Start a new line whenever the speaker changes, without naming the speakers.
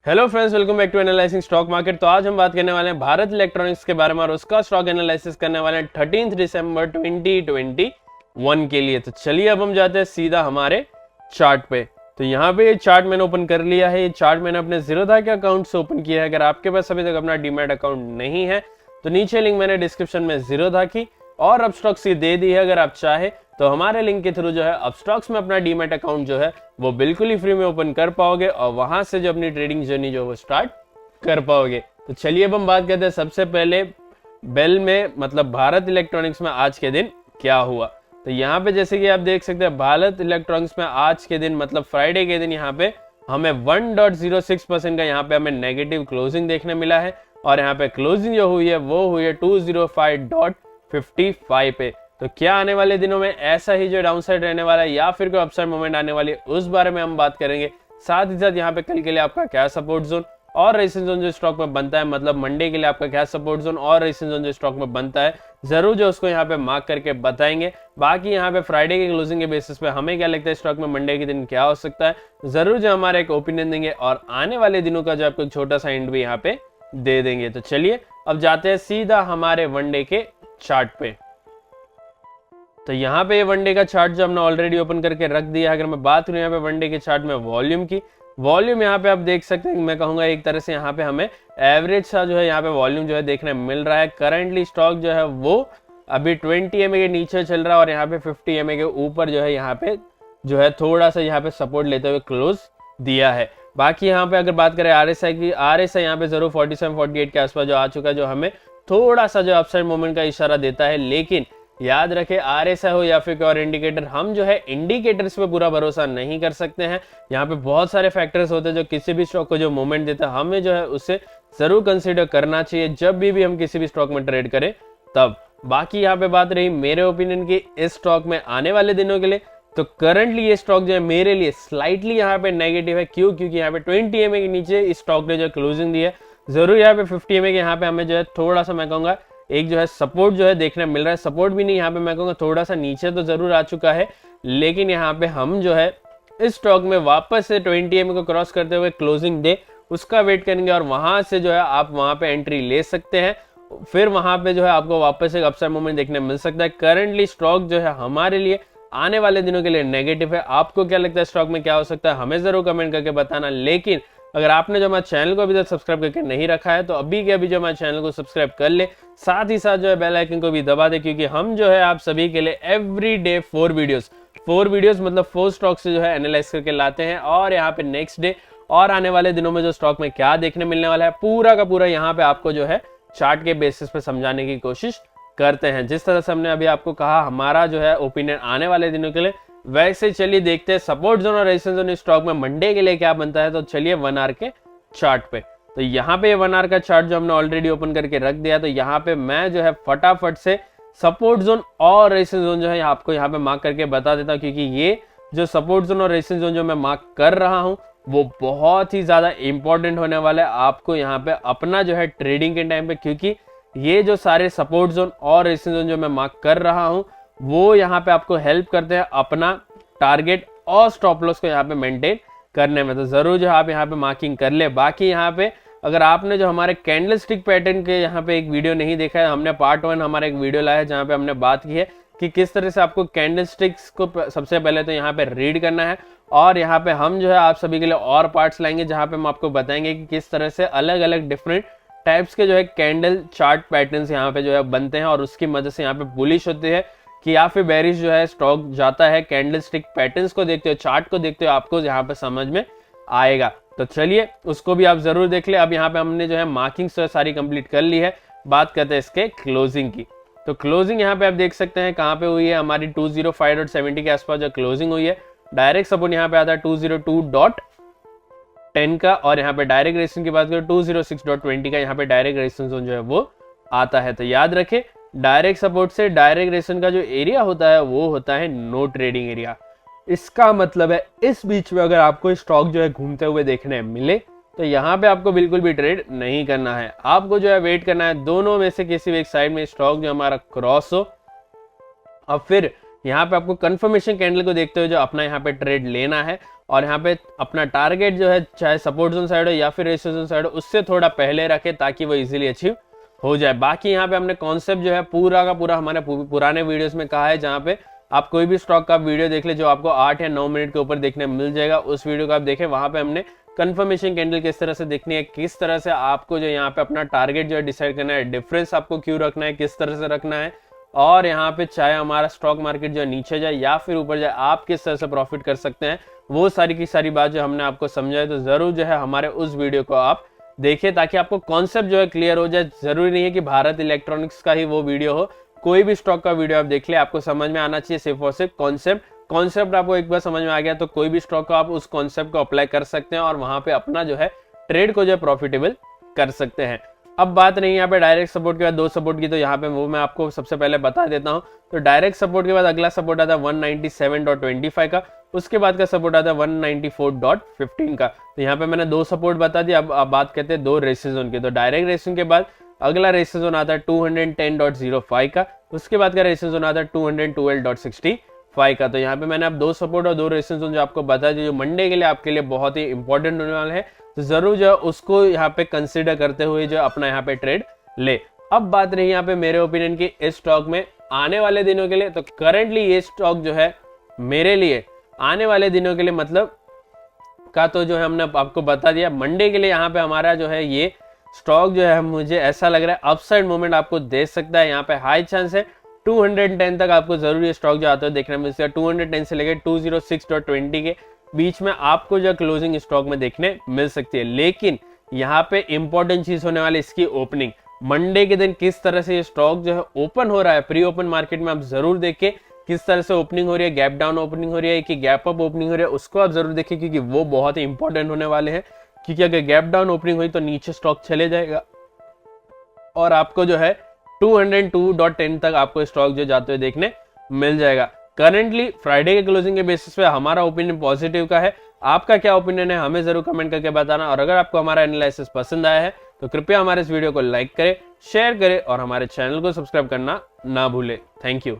Hello friends, welcome back to analysing stock market. तो आज हम बात करने वाले हैं भारत इलेक्ट्रॉनिक्स के बारे में और उसका स्टॉक एनालिसिस करने वाले हैं 13 दिसंबर 2021 के लिए। तो चलिए अब हम जाते हैं सीधा हमारे चार्ट पे। तो यहाँ पे ये चार्ट मैंने ओपन कर लिया है। ये चार्ट मैंने अपने जीरोधा के अकाउंट से ओपन किया है। अगर आपके पास अभी तक अपना डीमैट अकाउंट नहीं है तो नीचे लिंक मैंने डिस्क्रिप्शन में जीरोधा की और अपस्टॉक्स की दे दी है। अगर आप चाहे तो हमारे लिंक के थ्रू जो है अपस्टॉक्स में अपना डीमैट अकाउंट जो है वो बिल्कुल ही फ्री में ओपन कर पाओगे और वहां से जो अपनी ट्रेडिंग जर्नी जो है वो स्टार्ट कर पाओगे। तो चलिए अब हम बात करते हैं सबसे पहले बेल में, मतलब भारत इलेक्ट्रॉनिक्स में आज के दिन क्या हुआ। तो यहाँ पे जैसे कि आप देख सकते हैं भारत इलेक्ट्रॉनिक्स में आज के दिन मतलब फ्राइडे के दिन यहाँ पे हमें 1.06% का यहाँ पे हमें नेगेटिव क्लोजिंग देखने मिला है और यहाँ पे क्लोजिंग जो हुई है वो हुई है 205.55 पे। तो क्या आने वाले दिनों में ऐसा ही जो डाउनसाइड रहने वाला है या फिर कोई अपसाइड मोमेंट आने वाली है उस बारे में हम बात करेंगे। साथ ही साथ यहाँ पे कल के लिए आपका क्या सपोर्ट जोन और रेजिस्टेंस जोन जो स्टॉक में बनता है, मतलब मंडे के लिए आपका क्या सपोर्ट जोन और रेजिस्टेंस जोन जो स्टॉक में बनता है, जरूर जो उसको यहाँ पे मार्क करके बताएंगे। बाकी यहाँ पे फ्राइडे के क्लोजिंग के बेसिस पे हमें क्या लगता है स्टॉक में मंडे के दिन क्या हो सकता है, जरूर जो हमारा एक ओपिनियन देंगे और आने वाले दिनों का जो आपको छोटा सा एंड भी यहाँ पे दे देंगे। तो चलिए अब जाते हैं सीधा हमारे वनडे के चार्ट पे। तो यहाँ पे वनडे का चार्ट जो हमने ऑलरेडी ओपन करके रख दिया है। अगर मैं बात करूँ यहाँ पे वनडे के चार्ट में वॉल्यूम की, वॉल्यूम यहाँ पे आप देख सकते हैं, मैं कहूँगा एक तरह से यहाँ पे हमें एवरेज सा जो है यहाँ पे वॉल्यूम जो है देखने मिल रहा है। करंटली स्टॉक जो है वो अभी 20 एमए के नीचे चल रहा है और यहाँ पे 50 एमए के ऊपर जो है यहाँ पे जो है थोड़ा सा यहाँ पे सपोर्ट लेते हुए क्लोज दिया है। बाकी यहाँ पे अगर बात करें आरएसआई की, आरएसआई यहाँ पे जरूर 47-48 के आसपास जो आ चुका है, जो हमें थोड़ा सा जो अपसाइड मोमेंट का इशारा देता है। लेकिन याद रखें आरएसआई हो या फिर कोई और इंडिकेटर, हम जो है इंडिकेटर्स पे पूरा भरोसा नहीं कर सकते हैं। यहाँ पे बहुत सारे फैक्टर्स होते हैं जो किसी भी स्टॉक को जो मूवमेंट देता है हमें जो है उसे जरूर कंसीडर करना चाहिए जब भी हम किसी भी स्टॉक में ट्रेड करें तब। बाकी यहाँ पे बात रही मेरे ओपिनियन की इस स्टॉक में आने वाले दिनों के लिए, तो करंटली ये स्टॉक जो है मेरे लिए स्लाइटली यहाँ पे नेगेटिव है। क्यों? क्योंकि यहाँ पे 20 एमए के नीचे इस स्टॉक ने जो क्लोजिंग दी है। जरूर यहाँ पे 50 एमए के यहाँ पे हमें जो है थोड़ा सा मैं कहूँगा एक जो है सपोर्ट जो है देखने मिल रहा है। सपोर्ट भी नहीं, यहाँ पे मैं कहूँगा थोड़ा सा नीचे तो जरूर आ चुका है, लेकिन यहाँ पे हम जो है इस स्टॉक में वापस से 20 एमए को क्रॉस करते हुए क्लोजिंग दे उसका वेट करेंगे और वहां से जो है आप वहां पे एंट्री ले सकते हैं। फिर वहां पे जो है आपको वापस एक अपसाइड मूवमेंट देखने मिल सकता है। करंटली स्टॉक जो है हमारे लिए आने वाले दिनों के लिए नेगेटिव है। आपको क्या लगता है स्टॉक में क्या हो सकता है, हमें जरूर कमेंट करके बताना। लेकिन अगर आपने जो हमारे चैनल को अभी तक सब्सक्राइब करके नहीं रखा है तो अभी के अभी जो हमारे चैनल को सब्सक्राइब कर ले, साथ ही साथ जो है बेल आइकन को भी दबा दे, क्योंकि हम जो है आप सभी के लिए एवरी डे 4 वीडियोस मतलब 4 स्टॉक से जो है एनालाइज करके लाते हैं। और यहाँ पे नेक्स्ट डे और आने वाले दिनों में जो स्टॉक में क्या देखने मिलने वाला है पूरा का पूरा यहाँ पे आपको जो है चार्ट के बेसिस पे समझाने की कोशिश करते हैं। जिस तरह से हमने अभी आपको कहा हमारा जो है ओपिनियन आने वाले दिनों के लिए, वैसे चलिए देखते हैं सपोर्ट जोन और रेजिस्टेंस जोन स्टॉक में मंडे के लिए क्या बनता है। तो चलिए 1 आवर के चार्ट पे। तो यहाँ पे 1 आवर का चार्ट जो हमने ऑलरेडी ओपन करके रख दिया, तो यहाँ पे मैं जो है फटाफट से सपोर्ट जोन और रेजिस्टेंस जोन जो है आपको यहाँ पे मार्क करके बता देता हूँ, क्योंकि ये जो सपोर्ट जोन और रेजिस्टेंस जोन जो मैं मार्क कर रहा हूँ वो बहुत ही ज्यादा इंपॉर्टेंट होने वाला है आपको यहाँ पे अपना जो है ट्रेडिंग के टाइम पे। क्योंकि ये जो सारे सपोर्ट जोन और रेजिस्टेंस जोन जो मैं मार्क कर रहा हूँ वो यहाँ पे आपको हेल्प करते हैं अपना टारगेट और स्टॉप लॉस को यहाँ पे मेंटेन करने में। तो जरूर जो आप यहाँ पे मार्किंग कर ले। बाकी यहाँ पे अगर आपने जो हमारे कैंडल स्टिक पैटर्न के यहाँ पे एक वीडियो नहीं देखा है, हमने पार्ट 1 हमारा एक वीडियो लाया है जहाँ पे हमने बात की है कि किस तरह से आपको कैंडल स्टिक्स को सबसे पहले तो यहाँ पे रीड करना है और यहाँ पे हम जो है आप सभी के लिए और पार्ट्स लाएंगे जहाँ पे हम आपको बताएंगे कि किस तरह से अलग अलग डिफरेंट टाइप्स के जो है कैंडल चार्ट पैटर्न्स यहाँ पे जो है बनते हैं और उसकी मदद से यहाँ पे बुलिश होती है कि या फिर बेरिश जो है स्टॉक जाता है। कैंडल स्टिक पैटर्न्स को देखते हो, चार्ट को देखते हो, आपको यहाँ पे समझ में आएगा। तो चलिए उसको भी आप जरूर देख ले। अब यहाँ पे हमने जो है मार्किंग सारी कंप्लीट कर ली है। बात करते हैं इसके क्लोजिंग की। तो क्लोजिंग यहाँ पे आप देख सकते हैं कहाँ पे हुई है, हमारी 205.70 के आसपास जो क्लोजिंग हुई है। डायरेक्ट सपोर्ट यहाँ पे आता है 202.10 का और यहाँ पे डायरेक्ट रेजिस्टेंस की बात करें 206.20 का यहाँ पे डायरेक्ट रेजिस्टेंस जोन जो है वो आता है। तो याद रखें डायरेक्ट सपोर्ट से डायरेक्ट रेजिस्टेंस का जो एरिया होता है वो होता है नो ट्रेडिंग एरिया। इसका मतलब है इस बीच में अगर आपको स्टॉक जो है घूमते हुए देखने मिले तो यहाँ पे आपको बिल्कुल भी ट्रेड नहीं करना है। आपको जो है वेट करना है दोनों में से किसी भी एक साइड में स्टॉक जो हमारा क्रॉस हो और फिर यहाँ पे आपको कंफर्मेशन कैंडल को देखते हुए जो अपना यहाँ पे ट्रेड लेना है और यहाँ पे अपना टारगेट जो है चाहे सपोर्ट जोन साइड हो या फिर रेजिस्टेंस जोन साइड हो उससे थोड़ा पहले रखे ताकि वो इजीली अचीव हो जाए। बाकी यहाँ पे हमने कॉन्सेप्ट जो है पूरा का पूरा हमारे पुराने वीडियोस में कहा है, जहाँ पे आप कोई भी स्टॉक का वीडियो देख ले जो आपको 8 या 9 मिनट के ऊपर देखने मिल जाएगा, उस वीडियो को आप देखें। वहां पे हमने कंफर्मेशन कैंडल किस तरह से देखनी है, किस तरह से आपको जो यहाँ पे अपना टारगेट जो है डिसाइड करना है, डिफरेंस आपको क्यों रखना है, किस तरह से रखना है, और यहाँ पे चाहे हमारा स्टॉक मार्केट जो नीचे जाए या फिर ऊपर जाए आप किस तरह से प्रॉफिट कर सकते हैं, वो सारी की सारी बात जो हमने आपको समझाई। तो जरूर जो है हमारे उस वीडियो को आप देखिए ताकि आपको कॉन्सेप्ट जो है क्लियर हो जाए। जरूरी नहीं है कि भारत इलेक्ट्रॉनिक्स का ही वो वीडियो हो, कोई भी स्टॉक का वीडियो आप देख ले, आपको समझ में आना चाहिए सिर्फ और सिर्फ कॉन्सेप्ट आपको एक बार समझ में आ गया तो कोई भी स्टॉक को आप उस कॉन्सेप्ट को अप्लाई कर सकते हैं और वहां पे अपना जो है ट्रेड को जो है प्रॉफिटेबल कर सकते हैं। अब बात नहीं यहाँ पे डायरेक्ट सपोर्ट के बाद 2 सपोर्ट की, तो यहाँ पे वो मैं आपको सबसे पहले बता देता हूँ। तो डायरेक्ट सपोर्ट के बाद अगला सपोर्ट आता है 197.25 का, उसके बाद का सपोर्ट आता है 194.15 का। तो यहाँ पे मैंने 2 सपोर्ट बता दिया। अब बात करते हैं 2 रेजिस्टेंस जोन की। तो डायरेक्ट रेजिस्टेंस के बाद अगला रेजिस्टेंस जोन आता है 210.05 का, उसके बाद का रेजिस्टेंस जोन आता है 212.65 का। तो यहाँ पे मैंने अब 2 सपोर्ट और 2 रेजिस्टेंस जोन जो आपको बता दिए, जो मंडे के लिए आपके लिए बहुत ही इंपॉर्टेंट होने वाला है, तो जरूर जो है उसको यहाँ पे कंसिडर करते हुए जो अपना यहाँ पे ट्रेड ले। अब बात रही यहाँ पे मेरे ओपिनियन की इस स्टॉक में आने वाले दिनों के लिए, तो करंटली ये स्टॉक जो है मेरे लिए आने वाले दिनों के लिए मतलब का तो जो है हमने आपको बता दिया। मंडे के लिए यहाँ पे हमारा जो है ये स्टॉक जो है मुझे ऐसा लग रहा है अपसाइड मूवमेंट आपको दे सकता है। यहाँ पे हाई चांस है 210 तक आपको जरूरी स्टॉक जो आता है देखने में, 210 से लेकर 206.20 के बीच में आपको जो क्लोजिंग स्टॉक में देखने मिल सकती है। लेकिन यहाँ पे इंपॉर्टेंट चीज होने वाली इसकी ओपनिंग, मंडे के दिन किस तरह से ये स्टॉक जो है ओपन हो रहा है प्री ओपन मार्केट में, आप जरूर देखें किस तरह से ओपनिंग हो रही है, गैप डाउन ओपनिंग हो रही है कि गैप अप ओपनिंग हो रही है, उसको आप जरूर देखें क्योंकि वो बहुत ही इंपॉर्टेंट होने वाले हैं। क्योंकि अगर गैप डाउन ओपनिंग हुई तो नीचे स्टॉक चले जाएगा और आपको जो है 202.10 तक आपको स्टॉक जो जाते हुए देखने मिल जाएगा। करंटली फ्राइडे के क्लोजिंग के बेसिस पे हमारा ओपिनियन पॉजिटिव का है। आपका क्या ओपिनियन है हमें जरूर कमेंट करके बताना, और अगर आपको हमारा एनालिसिस पसंद आया है तो कृपया हमारे इस वीडियो को लाइक करें, शेयर करें और हमारे चैनल को सब्सक्राइब करना ना भूलें। Thank you.